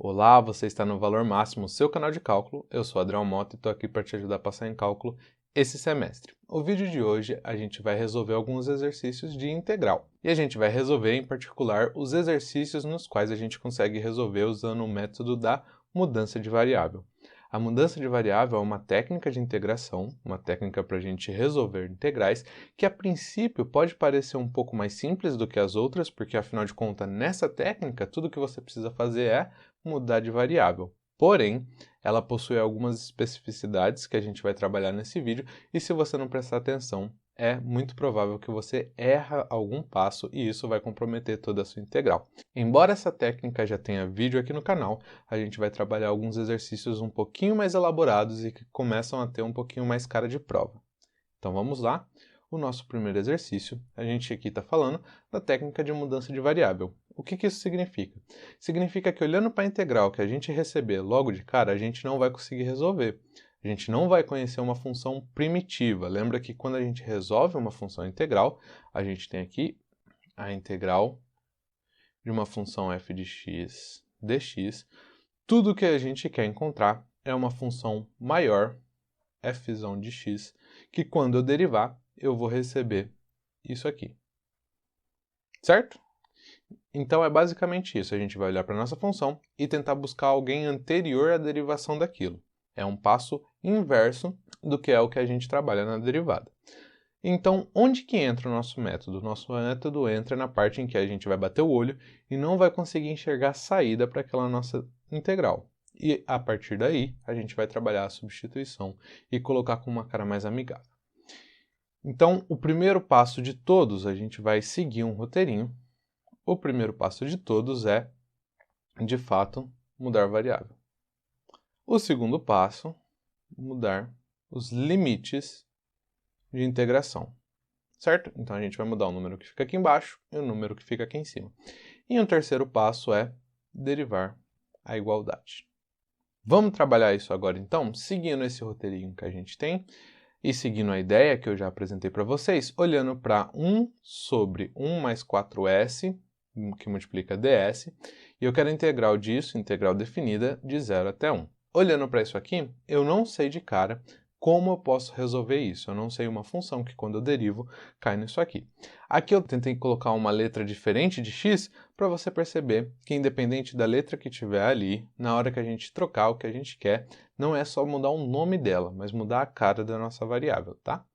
Olá, você está no Valor Máximo, seu canal de cálculo. Eu sou Adriel Mota e estou aqui para te ajudar a passar em cálculo esse semestre. O vídeo de hoje a gente vai resolver alguns exercícios de integral. E a gente vai resolver em particular os exercícios nos quais a gente consegue resolver usando o método da mudança de variável. A mudança de variável é uma técnica de integração, uma técnica para a gente resolver integrais, que a princípio pode parecer um pouco mais simples do que as outras, porque afinal de contas, nessa técnica, tudo que você precisa fazer é mudar de variável. Porém, ela possui algumas especificidades que a gente vai trabalhar nesse vídeo, e se você não prestar atenção, é muito provável que você erra algum passo e isso vai comprometer toda a sua integral. Embora essa técnica já tenha vídeo aqui no canal, a gente vai trabalhar alguns exercícios um pouquinho mais elaborados e que começam a ter um pouquinho mais cara de prova. Então vamos lá. O nosso primeiro exercício, a gente aqui está falando da técnica de mudança de variável. O que isso significa? Significa que olhando para a integral que a gente receber logo de cara, a gente não vai conseguir resolver. A gente não vai conhecer uma função primitiva. Lembra que quando a gente resolve uma função integral, a gente tem aqui a integral de uma função f de x dx. Tudo que a gente quer encontrar é uma função maior, f de x, que quando eu derivar, eu vou receber isso aqui. Certo? Então é basicamente isso. A gente vai olhar para a nossa função e tentar buscar alguém anterior à derivação daquilo. É um passo inverso do que é o que a gente trabalha na derivada. Então, onde que entra o nosso método? O nosso método entra na parte em que a gente vai bater o olho e não vai conseguir enxergar a saída para aquela nossa integral. E a partir daí, a gente vai trabalhar a substituição e colocar com uma cara mais amigável. Então, o primeiro passo de todos, a gente vai seguir um roteirinho. O primeiro passo de todos é, de fato, mudar a variável. O segundo passo, mudar os limites de integração. Certo? Então, a gente vai mudar o número que fica aqui embaixo e o número que fica aqui em cima. E o terceiro passo é derivar a igualdade. Vamos trabalhar isso agora, então, seguindo esse roteirinho que a gente tem e seguindo a ideia que eu já apresentei para vocês, olhando para 1 sobre 1 mais 4s, que multiplica ds, e eu quero a integral disso, integral definida, de 0 até 1. Olhando para isso aqui, eu não sei de cara como eu posso resolver isso. Eu não sei uma função que quando eu derivo, cai nisso aqui. Aqui eu tentei colocar uma letra diferente de x para você perceber que independente da letra que tiver ali, na hora que a gente trocar o que a gente quer, não é só mudar o nome dela, mas mudar a cara da nossa variável, tá?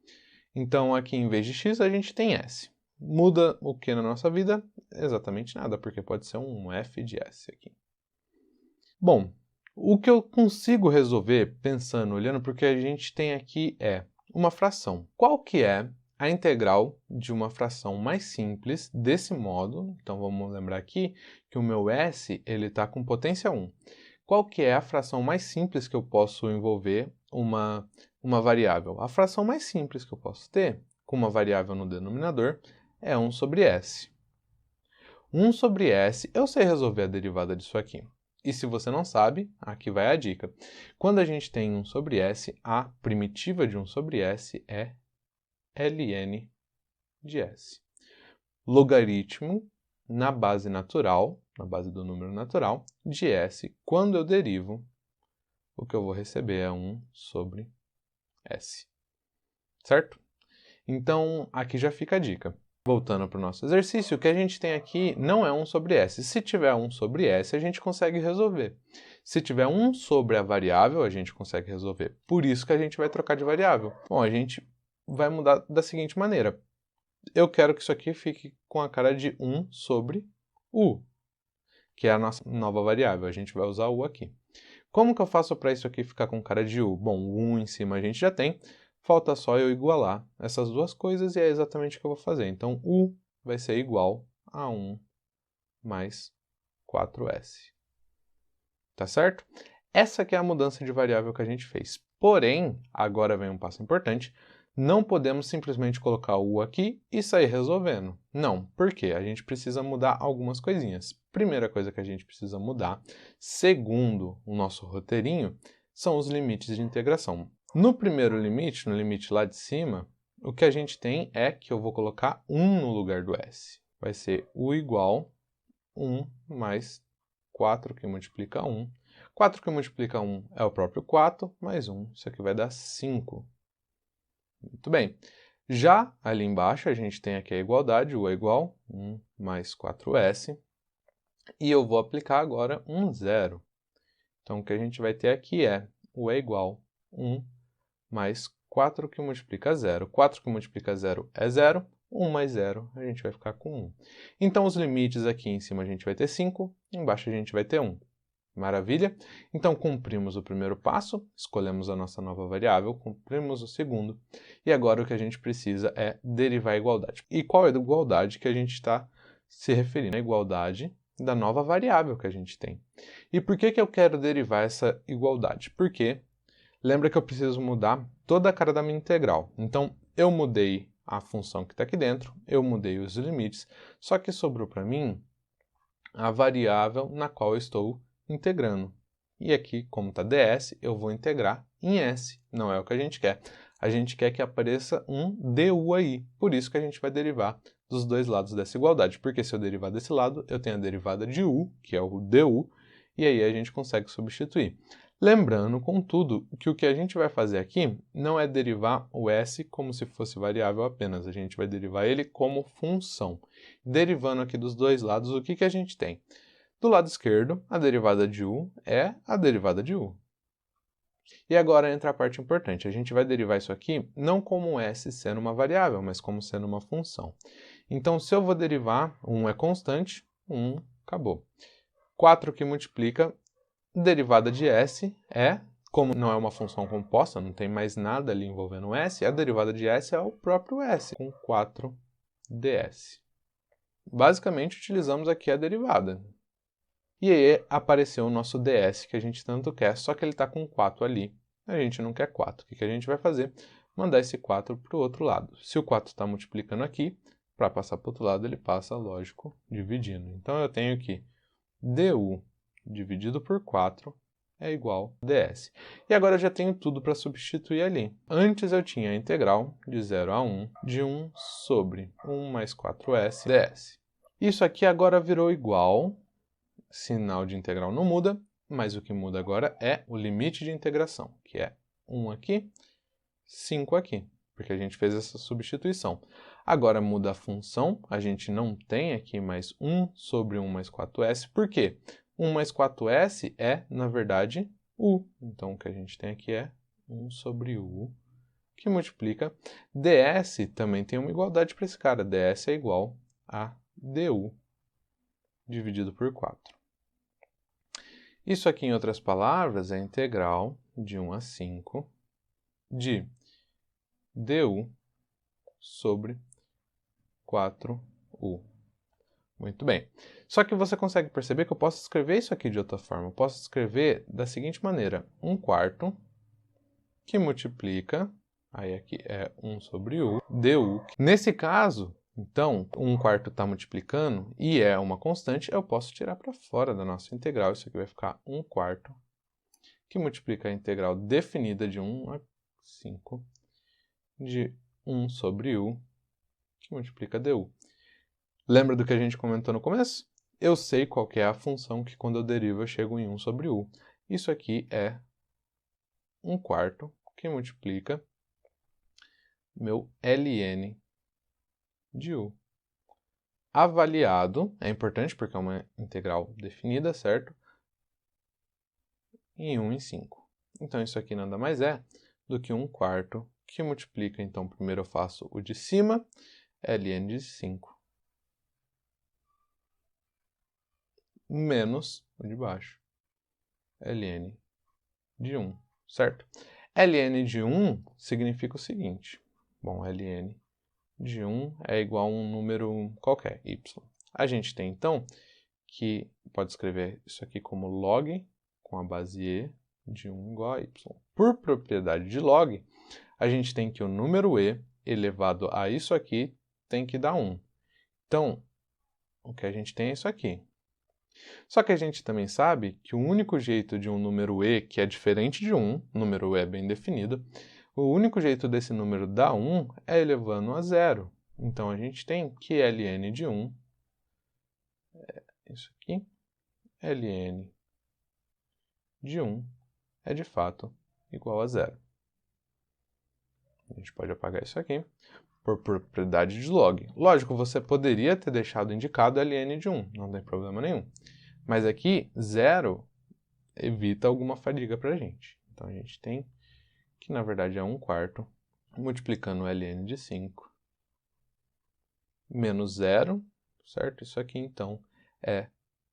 Então aqui em vez de x a gente tem s. Muda o que na nossa vida? Exatamente nada, porque pode ser um f de s aqui. Bom, o que eu consigo resolver pensando, olhando para o que a gente tem aqui é uma fração. Qual que é a integral de uma fração mais simples desse modo? Então vamos lembrar aqui que o meu s ele está com potência 1. Qual que é a fração mais simples que eu posso envolver uma variável? A fração mais simples que eu posso ter com uma variável no denominador é 1 sobre s. 1 sobre s, eu sei resolver a derivada disso aqui. E se você não sabe, aqui vai a dica. Quando a gente tem 1 sobre s, a primitiva de 1 sobre s é ln de s. Logaritmo na base natural, na base do número natural, de s, quando eu derivo, o que eu vou receber é 1 sobre s. Certo? Então, aqui já fica a dica. Voltando para o nosso exercício, o que a gente tem aqui não é 1 sobre s. Se tiver 1 sobre s, a gente consegue resolver. Se tiver 1 sobre a variável, a gente consegue resolver. Por isso que a gente vai trocar de variável. Bom, a gente vai mudar da seguinte maneira. Eu quero que isso aqui fique com a cara de 1 sobre u, que é a nossa nova variável. A gente vai usar u aqui. Como que eu faço para isso aqui ficar com cara de u? Bom, o 1 em cima a gente já tem. Falta só eu igualar essas duas coisas e é exatamente o que eu vou fazer. Então, u vai ser igual a 1 mais 4s. Tá certo? Essa aqui é a mudança de variável que a gente fez. Porém, agora vem um passo importante, não podemos simplesmente colocar o u aqui e sair resolvendo. Não, por quê? A gente precisa mudar algumas coisinhas. Primeira coisa que a gente precisa mudar, segundo o nosso roteirinho, são os limites de integração. No primeiro limite, no limite lá de cima, o que a gente tem é que eu vou colocar 1 no lugar do s. Vai ser u igual 1 mais 4 que multiplica 1. 4 que multiplica 1 é o próprio 4, mais 1, isso aqui vai dar 5. Muito bem. Já ali embaixo, a gente tem aqui a igualdade, U é igual a 1 mais 4S. E eu vou aplicar agora um zero. Então, o que a gente vai ter aqui é U é igual a 1 mais 4 que multiplica 0. 4 que multiplica 0 é 0. 1 mais 0, a gente vai ficar com 1. Então, os limites aqui em cima a gente vai ter 5, embaixo a gente vai ter 1. Maravilha? Então, cumprimos o primeiro passo, escolhemos a nossa nova variável, cumprimos o segundo, e agora o que a gente precisa é derivar a igualdade. E qual é a igualdade que a gente está se referindo? A igualdade da nova variável que a gente tem. E por que eu quero derivar essa igualdade? Porque lembra que eu preciso mudar toda a cara da minha integral. Então, eu mudei a função que está aqui dentro, eu mudei os limites, só que sobrou para mim a variável na qual eu estou integrando. E aqui, como está ds, eu vou integrar em s. Não é o que a gente quer. A gente quer que apareça um du aí. Por isso que a gente vai derivar dos dois lados dessa igualdade. Porque se eu derivar desse lado, eu tenho a derivada de u, que é o du, e aí a gente consegue substituir. Lembrando, contudo, que o que a gente vai fazer aqui não é derivar o s como se fosse variável apenas. A gente vai derivar ele como função. Derivando aqui dos dois lados, o que a gente tem? Do lado esquerdo, a derivada de u é a derivada de u. E agora entra a parte importante. A gente vai derivar isso aqui não como s sendo uma variável, mas como sendo uma função. Então, se eu vou derivar, 1 é constante, 1, acabou. 4 que multiplica, derivada de s é, como não é uma função composta, não tem mais nada ali envolvendo s, a derivada de s é o próprio s, com 4ds. Basicamente, utilizamos aqui a derivada. E aí apareceu o nosso ds que a gente tanto quer, só que ele está com 4 ali. A gente não quer 4. O que a gente vai fazer? Mandar esse 4 para o outro lado. Se o 4 está multiplicando aqui, para passar para o outro lado, ele passa, lógico, dividindo. Então, eu tenho que du dividido por 4 é igual a ds. E agora eu já tenho tudo para substituir ali. Antes eu tinha a integral de 0 a 1 de 1 sobre 1 mais 4s ds. Isso aqui agora virou igual. Sinal de integral não muda, mas o que muda agora é o limite de integração, que é 1 aqui, 5 aqui, porque a gente fez essa substituição. Agora muda a função, a gente não tem aqui mais 1 sobre 1 mais 4s, por quê? 1 mais 4s é, na verdade, u. Então, o que a gente tem aqui é 1 sobre u, que multiplica. ds também tem uma igualdade para esse cara, ds é igual a du dividido por 4. Isso aqui, em outras palavras, é a integral de 1 a 5 de du sobre 4u. Muito bem. Só que você consegue perceber que eu posso escrever isso aqui de outra forma. Eu posso escrever da seguinte maneira. 1/4 que multiplica, aí aqui é 1 sobre u, du. Nesse caso, então, 1/4 está multiplicando e é uma constante, eu posso tirar para fora da nossa integral. Isso aqui vai ficar 1/4, que multiplica a integral definida de 1 a 5 de 1 sobre u, que multiplica du. Lembra do que a gente comentou no começo? Eu sei qual que é a função que quando eu derivo eu chego em 1 sobre u. Isso aqui é 1/4, que multiplica meu ln de u. Avaliado, é importante porque é uma integral definida, certo? Em 1 em 5. Então, isso aqui nada mais é do que 1/4, que multiplica, então, primeiro eu faço o de cima, ln de 5, menos o de baixo, ln de 1, certo? ln de 1 significa o seguinte, bom, ln de 1 é igual a um número qualquer, y. A gente tem, então, que pode escrever isso aqui como log, com a base e, de 1 igual a y. Por propriedade de log, a gente tem que o número e elevado a isso aqui tem que dar 1. Então, o que a gente tem é isso aqui. Só que a gente também sabe que o único jeito de um número e, que é diferente de 1, número e bem definido, o único jeito desse número dar 1 é elevando a 0. Então, a gente tem que ln de 1, isso aqui, ln de 1 é de fato igual a 0. A gente pode apagar isso aqui por propriedade de log. Lógico, você poderia ter deixado indicado ln de 1, não tem problema nenhum. Mas aqui, 0 evita alguma fadiga para a gente. Então, a gente tem que, na verdade, é 1/4, multiplicando ln de 5, menos 0, certo? Isso aqui, então, é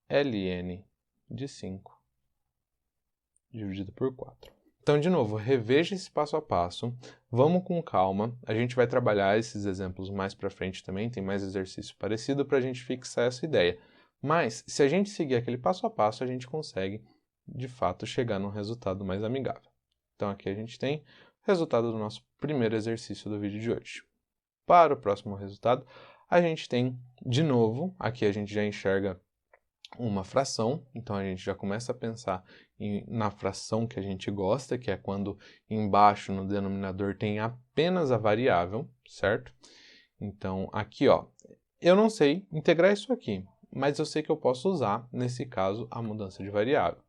ln de 5 dividido por 4. Então, de novo, reveja esse passo a passo, vamos com calma, a gente vai trabalhar esses exemplos mais para frente também, tem mais exercício parecido para a gente fixar essa ideia. Mas, se a gente seguir aquele passo a passo, a gente consegue, de fato, chegar num resultado mais amigável. Então, aqui a gente tem o resultado do nosso primeiro exercício do vídeo de hoje. Para o próximo resultado, a gente tem, de novo, aqui a gente já enxerga uma fração, então a gente já começa a pensar na fração que a gente gosta, que é quando embaixo no denominador tem apenas a variável, certo? Então, aqui, ó, eu não sei integrar isso aqui, mas eu sei que eu posso usar, nesse caso, a mudança de variável.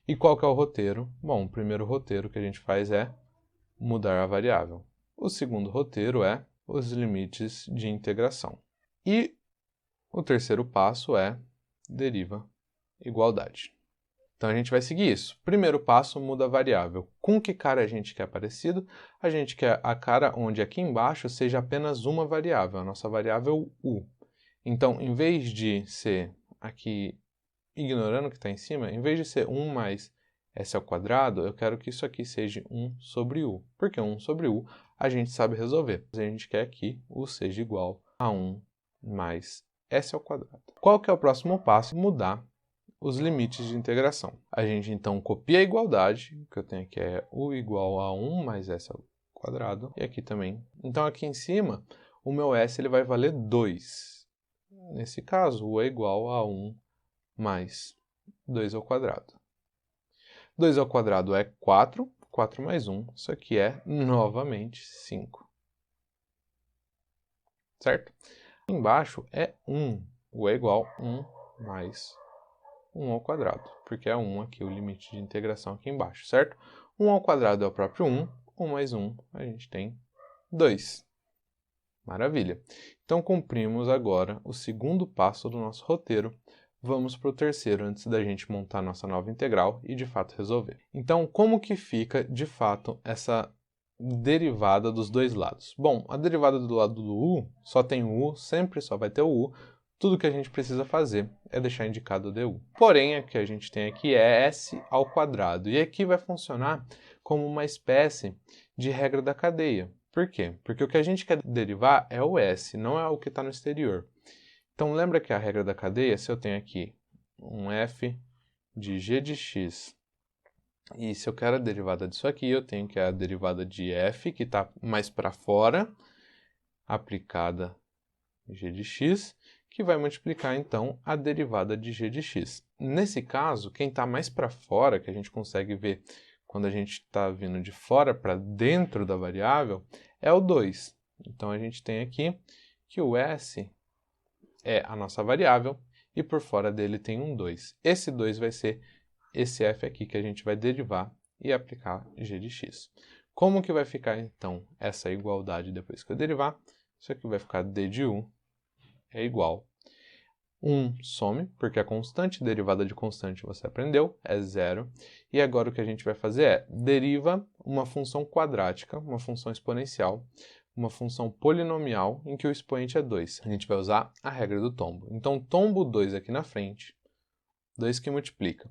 E qual que é o roteiro? Bom, o primeiro roteiro que a gente faz é mudar a variável. O segundo roteiro é os limites de integração. E o terceiro passo é deriva igualdade. Então, a gente vai seguir isso. Primeiro passo, muda a variável. Com que cara a gente quer parecido? A gente quer a cara onde aqui embaixo seja apenas uma variável, a nossa variável u. Então, em vez de ser aqui, ignorando o que está em cima, em vez de ser 1 mais s ao quadrado, eu quero que isso aqui seja 1 sobre u. Porque 1 sobre u a gente sabe resolver. A gente quer que u seja igual a 1 mais s ao quadrado. Qual que é o próximo passo? Mudar os limites de integração. A gente então copia a igualdade, o que eu tenho aqui é u igual a 1 mais s ao quadrado, e aqui também. Então aqui em cima, o meu s ele vai valer 2. Nesse caso, u é igual a 1 mais 2 ao quadrado. 2 ao quadrado é 4, 4 mais 1, isso aqui é novamente 5. Certo? Embaixo é 1, u é igual a 1 mais 1 ao quadrado, porque é 1 aqui o limite de integração aqui embaixo, certo? 1 ao quadrado é o próprio 1, 1 mais 1, a gente tem 2. Maravilha! Então, cumprimos agora o segundo passo do nosso roteiro. Vamos para o terceiro antes da gente montar nossa nova integral e, de fato, resolver. Então, como que fica, de fato, essa derivada dos dois lados? Bom, a derivada do lado do u só tem o u, sempre só vai ter o u. Tudo que a gente precisa fazer é deixar indicado o du. Porém, o que a gente tem aqui é s ao quadrado. E aqui vai funcionar como uma espécie de regra da cadeia. Por quê? Porque o que a gente quer derivar é o s, não é o que está no exterior. Então, lembra que a regra da cadeia, se eu tenho aqui um f de g de x, e se eu quero a derivada disso aqui, eu tenho que a derivada de f, que está mais para fora, aplicada em g de x, que vai multiplicar, então, a derivada de g de x. Nesse caso, quem está mais para fora, que a gente consegue ver quando a gente está vindo de fora para dentro da variável, é o 2. Então, a gente tem aqui que o s é a nossa variável e por fora dele tem um 2. Esse 2 vai ser esse f aqui que a gente vai derivar e aplicar g de x. Como que vai ficar, então, essa igualdade depois que eu derivar? Isso aqui vai ficar d de u é igual 1 some, porque a constante derivada de constante você aprendeu, é 0. E agora o que a gente vai fazer é deriva uma função quadrática, uma função exponencial, uma função polinomial em que o expoente é 2. A gente vai usar a regra do tombo. Então, tombo 2 aqui na frente, 2 que multiplica.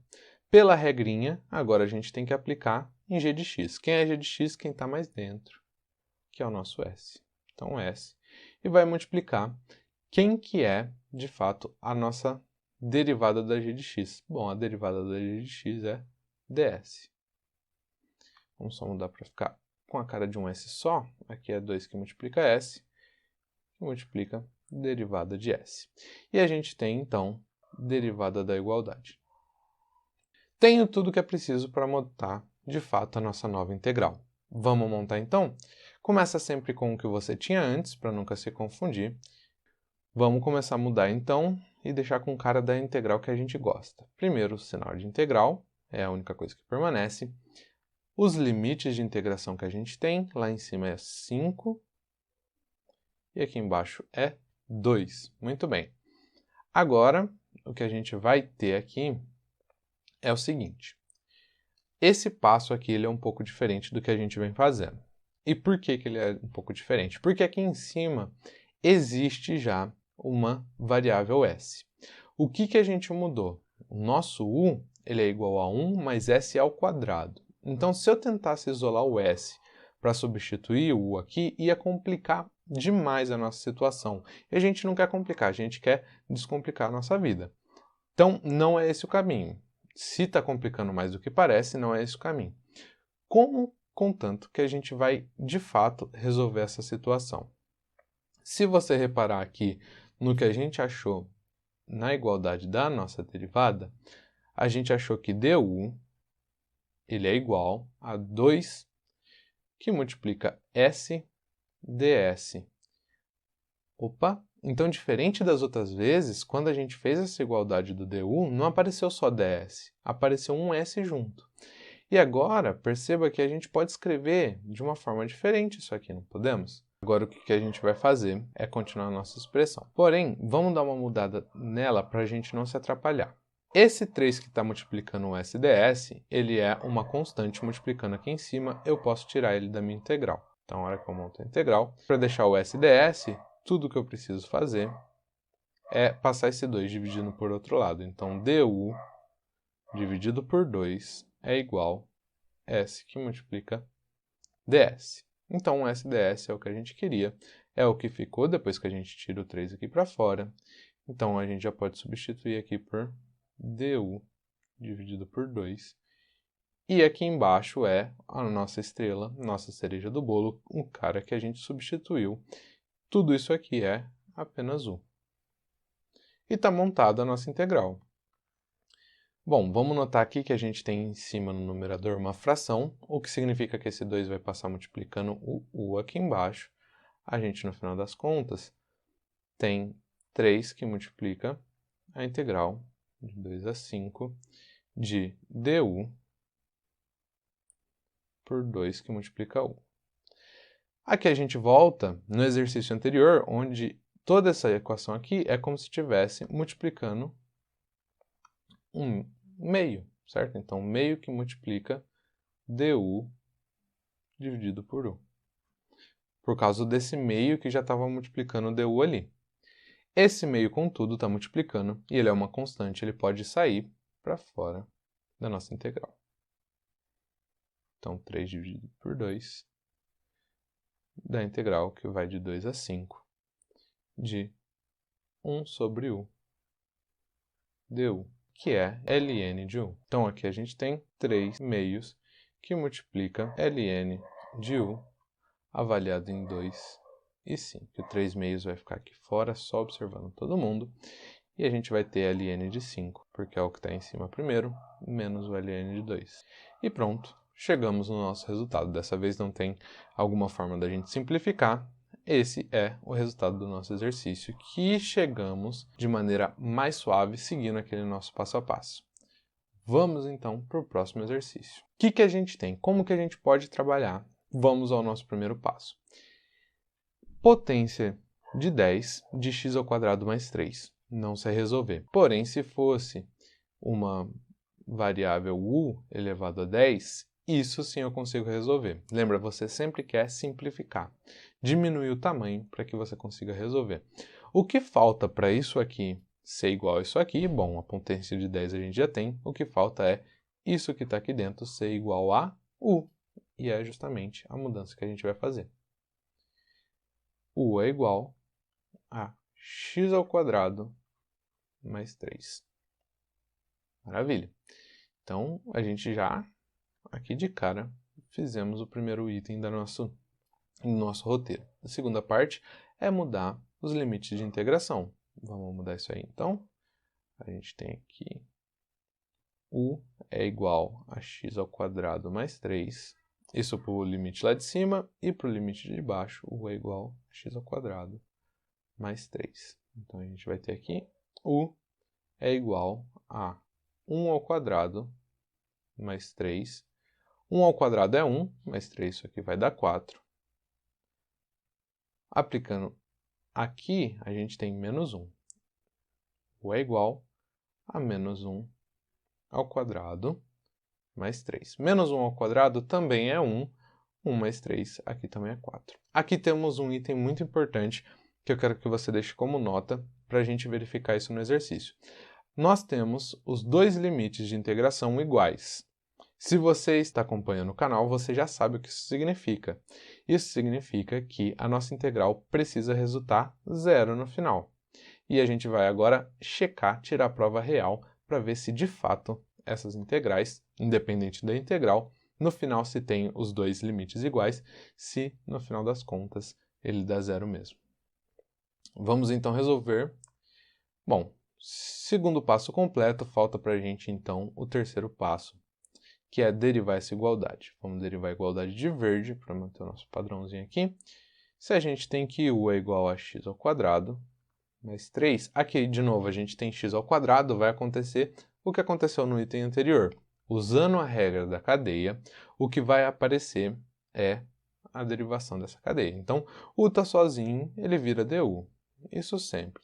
Pela regrinha, agora a gente tem que aplicar em g de x. Quem é g de x? Quem está mais dentro, que é o nosso s. Então, s. E vai multiplicar quem que é, de fato, a nossa derivada da g de x. Bom, a derivada da g de x é ds. Vamos só mudar para ficar com a cara de um s só. Aqui é 2 que multiplica s, que multiplica derivada de s. E a gente tem, então, derivada da igualdade. Tenho tudo que é preciso para montar, de fato, a nossa nova integral. Vamos montar, então? Começa sempre com o que você tinha antes, para nunca se confundir. Vamos começar a mudar, então, e deixar com cara da integral que a gente gosta. Primeiro, o sinal de integral, é a única coisa que permanece. Os limites de integração que a gente tem, lá em cima é 5 e aqui embaixo é 2. Muito bem. Agora, o que a gente vai ter aqui é o seguinte. Esse passo aqui ele é um pouco diferente do que a gente vem fazendo. E por que ele é um pouco diferente? Porque aqui em cima existe já uma variável s. O que a gente mudou? O nosso u ele é igual a 1 mais s ao quadrado. Então, se eu tentasse isolar o s para substituir o u aqui, ia complicar demais a nossa situação. E a gente não quer complicar, a gente quer descomplicar a nossa vida. Então, não é esse o caminho. Se está complicando mais do que parece, não é esse o caminho. Contanto que a gente vai, de fato, resolver essa situação. Se você reparar aqui no que a gente achou na igualdade da nossa derivada, a gente achou que du ele é igual a 2 que multiplica s ds. Opa! Então, diferente das outras vezes, quando a gente fez essa igualdade do du, não apareceu só ds, apareceu um s junto. E agora, perceba que a gente pode escrever de uma forma diferente isso aqui, não podemos? Agora, o que a gente vai fazer é continuar a nossa expressão. Porém, vamos dar uma mudada nela para a gente não se atrapalhar. Esse 3 que está multiplicando o SDS, ele é uma constante multiplicando aqui em cima, eu posso tirar ele da minha integral. Então, na hora que eu monto a integral, para deixar o SDS, tudo que eu preciso fazer é passar esse 2 dividindo por outro lado. Então, du dividido por 2 é igual a S que multiplica ds. Então, o SDS é o que a gente queria, é o que ficou depois que a gente tira o 3 aqui para fora. Então, a gente já pode substituir aqui por du dividido por 2. E aqui embaixo é a nossa estrela, nossa cereja do bolo, o cara que a gente substituiu. Tudo isso aqui é apenas u. E está montada a nossa integral. Bom, vamos notar aqui que a gente tem em cima no numerador uma fração, o que significa que esse 2 vai passar multiplicando o u aqui embaixo. A gente, no final das contas, tem 3 que multiplica a integral de 2 a 5 de du por 2 que multiplica u. Aqui a gente volta no exercício anterior, onde toda essa equação aqui é como se estivesse multiplicando um meio, certo? Então, meio que multiplica du dividido por u. Por causa desse meio que já estava multiplicando o du ali. Esse meio, contudo, está multiplicando, e ele é uma constante, ele pode sair para fora da nossa integral. Então, 3 dividido por 2 da integral, que vai de 2 a 5, de 1 sobre u du, que é ln de u. Então, aqui a gente tem 3 meios que multiplica ln de u, avaliado em 2 e 5. O 3 meios vai ficar aqui fora, só observando todo mundo. E a gente vai ter ln de 5, porque é o que está em cima primeiro, menos o ln de 2. E pronto, chegamos no nosso resultado. Dessa vez não tem alguma forma da gente simplificar. Esse é o resultado do nosso exercício, que chegamos de maneira mais suave, seguindo aquele nosso passo a passo. Vamos então para o próximo exercício. O que a gente tem? Como que a gente pode trabalhar? Vamos ao nosso primeiro passo. Potência de 10 de x ao quadrado mais 3. Não sei resolver. Porém, se fosse uma variável u elevado a 10, isso sim eu consigo resolver. Lembra, você sempre quer simplificar. Diminuir o tamanho para que você consiga resolver. O que falta para isso aqui ser igual a isso aqui? Bom, a potência de 10 a gente já tem. O que falta é isso que está aqui dentro ser igual a u. E é justamente a mudança que a gente vai fazer. U é igual a x ao quadrado mais 3. Maravilha. Então, a gente já, aqui de cara, fizemos o primeiro item do nosso roteiro. A segunda parte é mudar os limites de integração. Vamos mudar isso aí, então. A gente tem aqui u é igual a x ao quadrado mais 3. Isso para o limite lá de cima, e para o limite de baixo, u é igual a x ao quadrado mais 3. Então, a gente vai ter aqui u é igual a 1 ao quadrado mais 3. 1 ao quadrado é 1, mais 3, isso aqui vai dar 4. Aplicando aqui, a gente tem menos 1. U é igual a menos 1 ao quadrado mais 3. Menos 1 ao quadrado também é 1. 1 mais 3, aqui também é 4. Aqui temos um item muito importante que eu quero que você deixe como nota para a gente verificar isso no exercício. Nós temos os dois limites de integração iguais. Se você está acompanhando o canal, você já sabe o que isso significa. Isso significa que a nossa integral precisa resultar zero no final. E a gente vai agora checar, tirar a prova real, para ver se de fato essas integrais, independente da integral, no final se tem os dois limites iguais, se no final das contas ele dá zero mesmo. Vamos então resolver. Bom, segundo passo completo, falta para a gente então o terceiro passo, que é derivar essa igualdade. Vamos derivar a igualdade de verde, para manter o nosso padrãozinho aqui. Se a gente tem que u é igual a x ao quadrado, mais 3, aqui de novo a gente tem x ao quadrado, vai acontecer o que aconteceu no item anterior. Usando a regra da cadeia, o que vai aparecer é a derivação dessa cadeia. Então, u está sozinho, ele vira du. Isso sempre.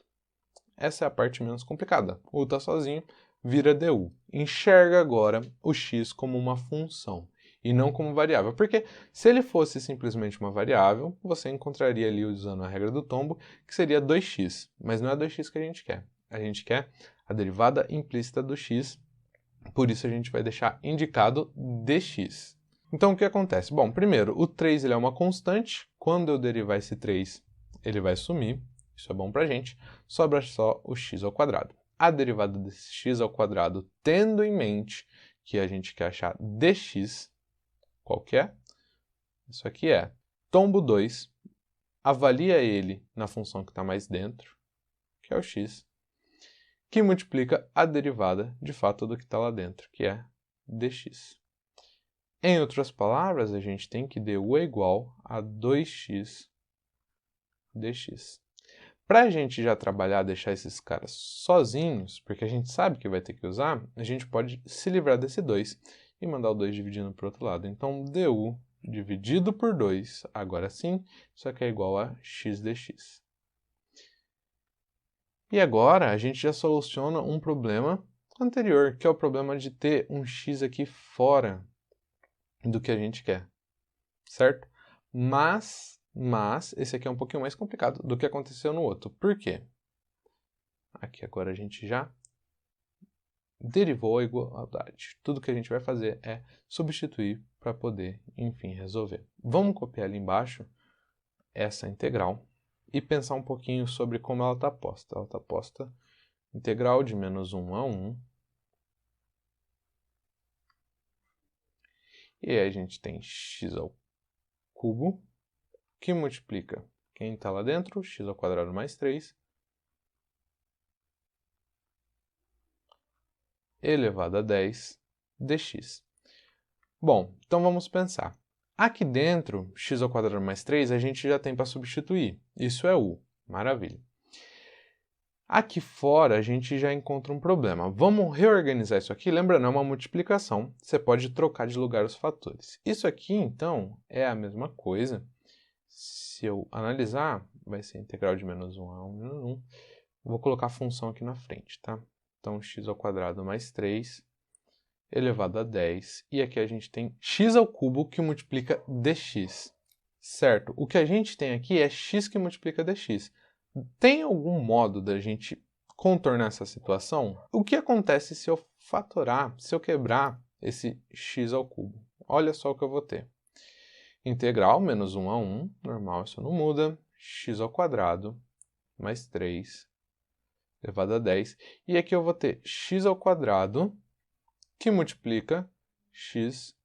Essa é a parte menos complicada. U está sozinho, vira du. Enxerga agora o x como uma função e não como variável. Porque se ele fosse simplesmente uma variável, você encontraria ali, usando a regra do tombo, que seria 2x. Mas não é 2x que a gente quer. A gente quer a derivada implícita do x. Por isso a gente vai deixar indicado dx. Então o que acontece? Bom, primeiro, o 3 ele é uma constante. Quando eu derivar esse 3, ele vai sumir. Isso é bom pra gente. Sobra só o x ao quadrado. A derivada desse x ao quadrado, tendo em mente que a gente quer achar dx, qual que é? Isso aqui é tombo 2, avalia ele na função que está mais dentro, que é o x, que multiplica a derivada, de fato, do que está lá dentro, que é dx. Em outras palavras, a gente tem que du é igual a 2x dx. Para a gente já trabalhar, deixar esses caras sozinhos, porque a gente sabe que vai ter que usar, a gente pode se livrar desse 2 e mandar o 2 dividindo para o outro lado. Então, du dividido por 2, agora sim, isso aqui é igual a x dx. E agora a gente já soluciona um problema anterior, que é o problema de ter um x aqui fora do que a gente quer, certo? Mas esse aqui é um pouquinho mais complicado do que aconteceu no outro. Por quê? Aqui agora a gente já derivou a igualdade. Tudo que a gente vai fazer é substituir para poder, enfim, resolver. Vamos copiar ali embaixo essa integral e pensar um pouquinho sobre como ela está posta. Ela está posta integral de menos 1 a 1. E aí a gente tem x ao cubo, que multiplica quem está lá dentro, x ao quadrado mais 3, elevado a 10 dx. Bom, então vamos pensar. Aqui dentro, x ao quadrado mais 3, a gente já tem para substituir. Isso é u. Maravilha. Aqui fora, a gente já encontra um problema. Vamos reorganizar isso aqui. Lembrando, é uma multiplicação. Você pode trocar de lugar os fatores. Isso aqui, então, é a mesma coisa. Se eu analisar, vai ser integral de menos 1 a 1 menos 1. Vou colocar a função aqui na frente, tá? Então, x ao quadrado mais 3 elevado a 10. E aqui a gente tem x ao cubo que multiplica dx. Certo? O que a gente tem aqui é x que multiplica dx. Tem algum modo da gente contornar essa situação? O que acontece se eu fatorar, se eu quebrar esse x ao cubo? Olha só o que eu vou ter. Integral menos 1 a 1, normal, isso não muda. X ao quadrado mais 3 elevado a 10. E aqui eu vou ter x ao quadrado que multiplica x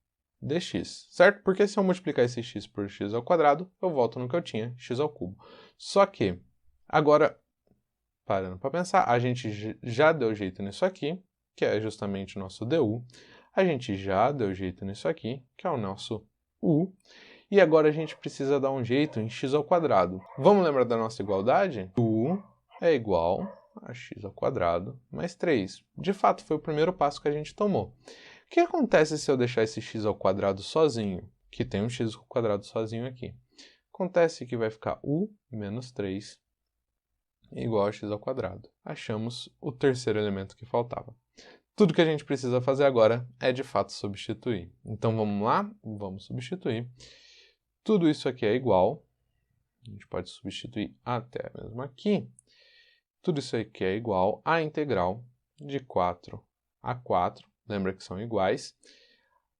dx, certo? Porque se eu multiplicar esse x por x ao quadrado, eu volto no que eu tinha, x ao cubo. Só que, agora, parando para pensar, a gente já deu jeito nisso aqui, que é justamente o nosso du. A gente já deu jeito nisso aqui, que é o nosso u. E agora a gente precisa dar um jeito em x ao quadrado. Vamos lembrar da nossa igualdade? U é igual a x² mais 3. De fato, foi o primeiro passo que a gente tomou. O que acontece se eu deixar esse x² sozinho? Que tem um x² sozinho aqui. Acontece que vai ficar u menos 3 igual a x². Achamos o terceiro elemento que faltava. Tudo que a gente precisa fazer agora é, de fato, substituir. Então, vamos lá? Vamos substituir. Tudo isso aqui é igual. A gente pode substituir até mesmo aqui. Tudo isso aqui é igual à integral de 4 a 4. Lembra que são iguais.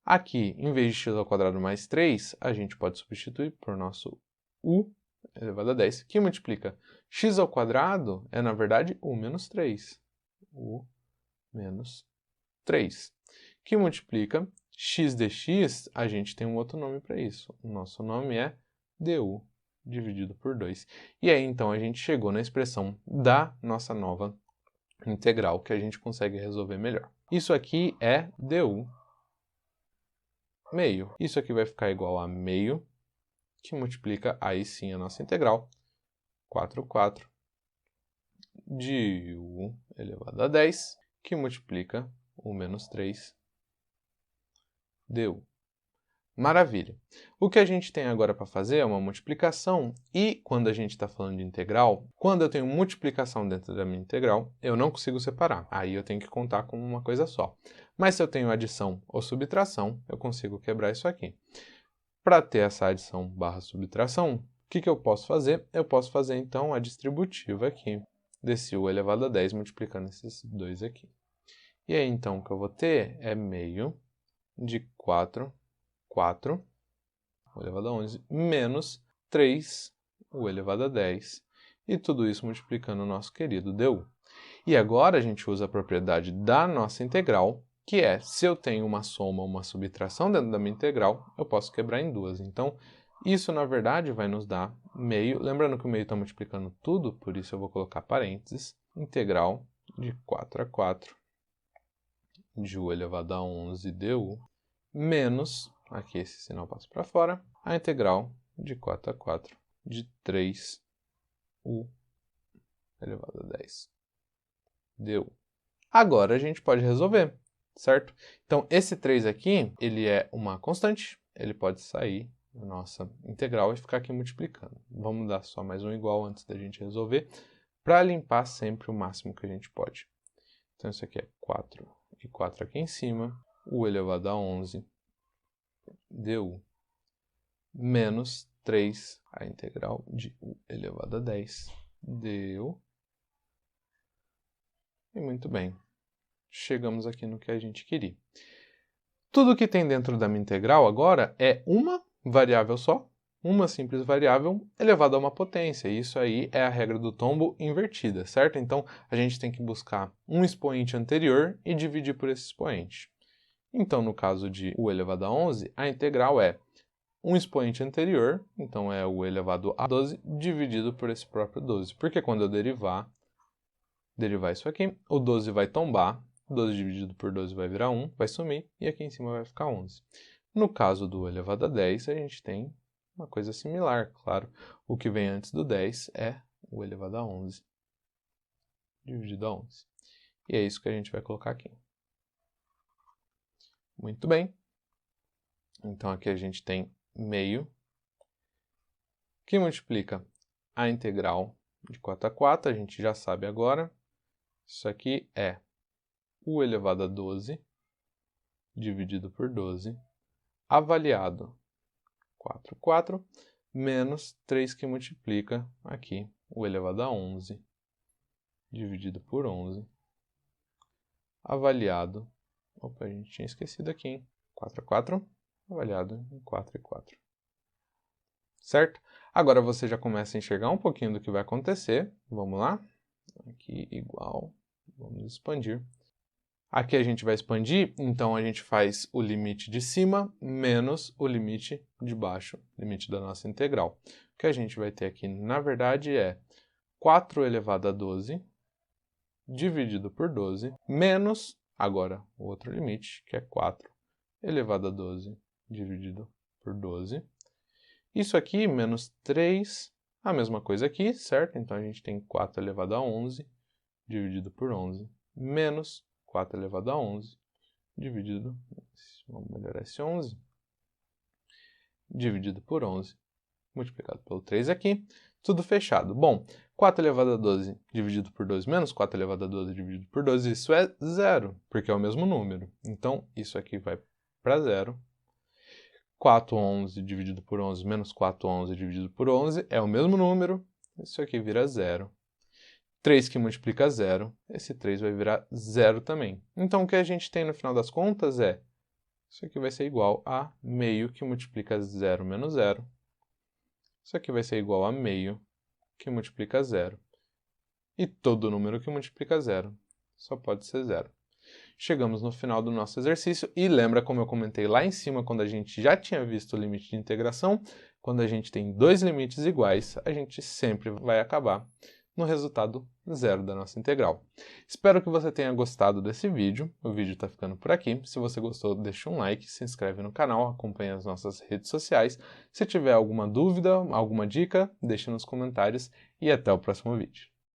Aqui, em vez de x² mais 3, a gente pode substituir por nosso u elevado a 10, que multiplica x² é, na verdade, u menos 3. U menos 3. Que multiplica x dx, a gente tem um outro nome para isso. O nosso nome é du dividido por 2. E aí, então, a gente chegou na expressão da nossa nova integral, que a gente consegue resolver melhor. Isso aqui é du meio. Isso aqui vai ficar igual a meio, que multiplica aí sim a nossa integral, 4 de u elevado a 10, que multiplica u menos 3 du. Maravilha! O que a gente tem agora para fazer é uma multiplicação e, quando a gente está falando de integral, quando eu tenho multiplicação dentro da minha integral, eu não consigo separar. Aí eu tenho que contar como uma coisa só. Mas se eu tenho adição ou subtração, eu consigo quebrar isso aqui. Para ter essa adição barra subtração, o que eu posso fazer? Eu posso fazer, então, a distributiva aqui desse u elevado a 10 multiplicando esses dois aqui. E aí, então, o que eu vou ter é meio de 4 u elevado a 11, menos 3 u elevado a 10. E tudo isso multiplicando o nosso querido du. E agora a gente usa a propriedade da nossa integral, que é, se eu tenho uma soma ou uma subtração dentro da minha integral, eu posso quebrar em duas. Então, isso, na verdade, vai nos dar meio. Lembrando que o meio está multiplicando tudo, por isso eu vou colocar parênteses. Integral de 4 a 4 de u elevado a 11 du, menos, aqui esse sinal passa para fora, a integral de 4 a 4 de 3 u elevado a 10 du. Agora a gente pode resolver, certo? Então, esse 3 aqui, ele é uma constante, ele pode sair da nossa integral e ficar aqui multiplicando. Vamos dar só mais um igual antes da gente resolver, para limpar sempre o máximo que a gente pode. Então, isso aqui é 4 e 4 aqui em cima, u elevado a 11 du, menos 3, a integral de u elevado a 10 du. E muito bem, chegamos aqui no que a gente queria. Tudo que tem dentro da minha integral agora é uma variável só, uma simples variável elevada a uma potência. Isso aí é a regra do tombo invertida, certo? Então, a gente tem que buscar um expoente anterior e dividir por esse expoente. Então, no caso de u elevado a 11, a integral é um expoente anterior, então é u elevado a 12, dividido por esse próprio 12. Porque quando eu derivar isso aqui, o 12 vai tombar, 12 dividido por 12 vai virar 1, vai sumir, e aqui em cima vai ficar 11. No caso do u elevado a 10, a gente tem uma coisa similar, claro. O que vem antes do 10 é u elevado a 11, dividido a 11. E é isso que a gente vai colocar aqui. Muito bem. Então, aqui a gente tem meio, que multiplica a integral de 4 a 4, a gente já sabe agora. Isso aqui é u elevado a 12, dividido por 12, avaliado 4, menos 3 que multiplica aqui u elevado a 11, dividido por 11, avaliado, opa, a gente tinha esquecido aqui, hein? 4 a 4, avaliado em 4 e 4. Certo? Agora você já começa a enxergar um pouquinho do que vai acontecer. Vamos lá? Aqui igual, vamos expandir. Aqui a gente vai expandir, então a gente faz o limite de cima menos o limite de baixo, limite da nossa integral. O que a gente vai ter aqui, na verdade, é 4 elevado a 12 dividido por 12 menos, agora, o outro limite, que é 4 elevado a 12 dividido por 12. Isso aqui, menos 3, a mesma coisa aqui, certo? Então a gente tem 4 elevado a 11 dividido por 11, menos 4 elevado a 11, dividido, vamos melhorar esse 11, dividido por 11, multiplicado pelo 3 aqui, tudo fechado. Bom, 4 elevado a 12 dividido por 2 menos 4 elevado a 12 dividido por 12, isso é zero, porque é o mesmo número. Então, isso aqui vai para zero. 4, 11 dividido por 11 menos 4, 11 dividido por 11 é o mesmo número, isso aqui vira zero. 3 que multiplica zero, esse 3 vai virar zero também. Então, o que a gente tem no final das contas é, isso aqui vai ser igual a meio que multiplica zero menos zero. Isso aqui vai ser igual a meio que multiplica zero. E todo número que multiplica zero só pode ser zero. Chegamos no final do nosso exercício e lembra como eu comentei lá em cima quando a gente já tinha visto o limite de integração? Quando a gente tem dois limites iguais, a gente sempre vai acabar no resultado zero da nossa integral. Espero que você tenha gostado desse vídeo. O vídeo está ficando por aqui. Se você gostou, deixa um like, se inscreve no canal, acompanha as nossas redes sociais. Se tiver alguma dúvida, alguma dica, deixa nos comentários e até o próximo vídeo.